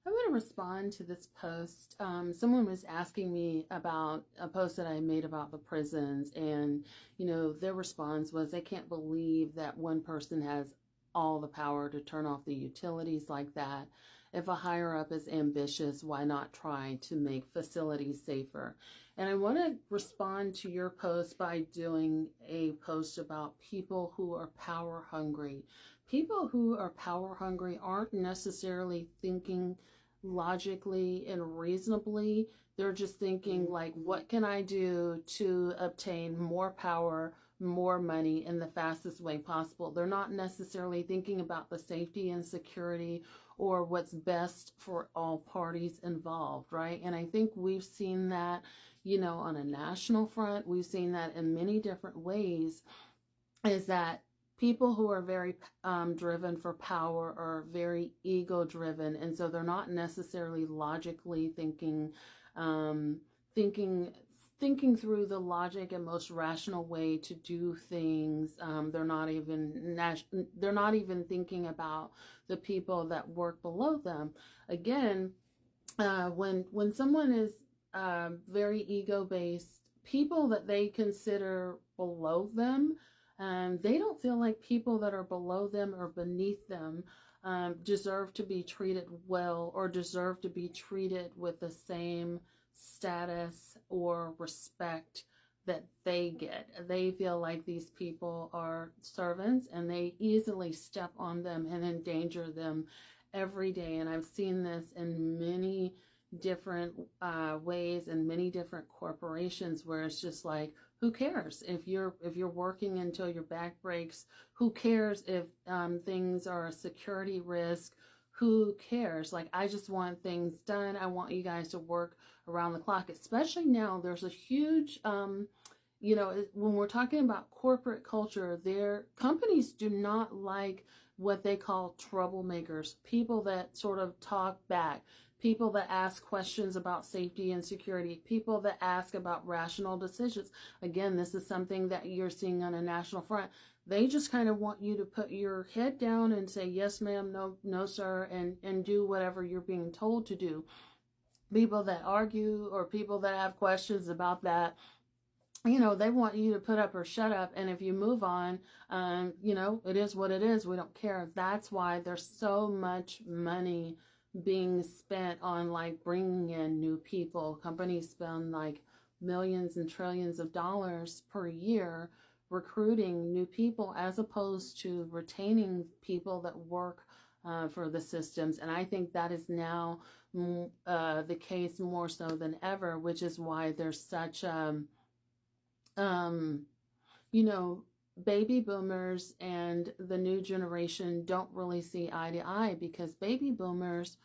I want to respond to this post. Someone was asking me about a post that I made about the prisons, and their response was they can't believe that one person has all the power to turn off the utilities like that. If a higher up is ambitious, why not try to make facilities safer? And I want to respond to your post by doing a post about people who are power hungry. People who are power hungry aren't necessarily thinking logically and reasonably. They're just thinking, like, what can I do to obtain more power, more money in the fastest way possible? They're not necessarily thinking about the safety and security or what's best for all parties involved, right? And I think we've seen that, on a national front. We've seen that in many different ways, is that people who are very driven for power are very ego driven, and so they're not necessarily logically thinking, thinking thinking through the logic and most rational way to do things. They're not even thinking about the people that work below them. Again, when someone is very ego based, people that they consider below them, they don't feel like people that are below them or beneath them deserve to be treated well or deserve to be treated with the same status or respect that they get. They feel like these people are servants and they easily step on them and endanger them every day. And I've seen this in many different ways and many different corporations, where it's just like, who cares if you're working until your back breaks? Who cares if things are a security risk? Who cares? Like, I just want things done. I want you guys to work around the clock. Especially now, there's a huge when we're talking about corporate culture, their companies do not like what they call troublemakers, people that sort of talk back, people that ask questions about safety and security, people that ask about rational decisions. Again, this is something that you're seeing on a national front. They just kind of want you to put your head down and say, yes, ma'am, no, no, sir, and do whatever you're being told to do. People that argue or people that have questions about that, they want you to put up or shut up. And if you move on, it is what it is. We don't care. That's why there's so much money being spent on like bringing in new people. Companies spend like millions and trillions of dollars per year recruiting new people, as opposed to retaining people that work for the systems. And I think that is now the case more so than ever, which is why there's such baby boomers and the new generation don't really see eye to eye, because baby boomers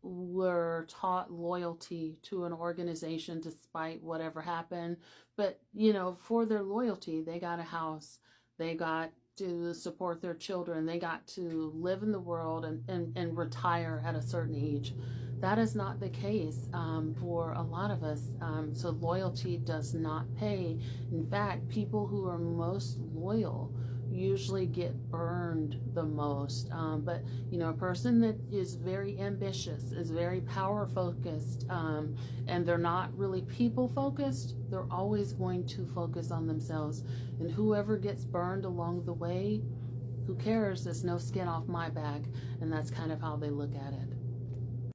were taught loyalty to an organization despite whatever happened. But, for their loyalty, they got a house, they got to support their children, they got to live in the world and retire at a certain age. That is not the case for a lot of us. So loyalty does not pay. In fact, people who are most loyal usually get burned the most. But a person that is very ambitious, is very power focused, and they're not really people focused, they're always going to focus on themselves. And whoever gets burned along the way, who cares? There's no skin off my back. And that's kind of how they look at it.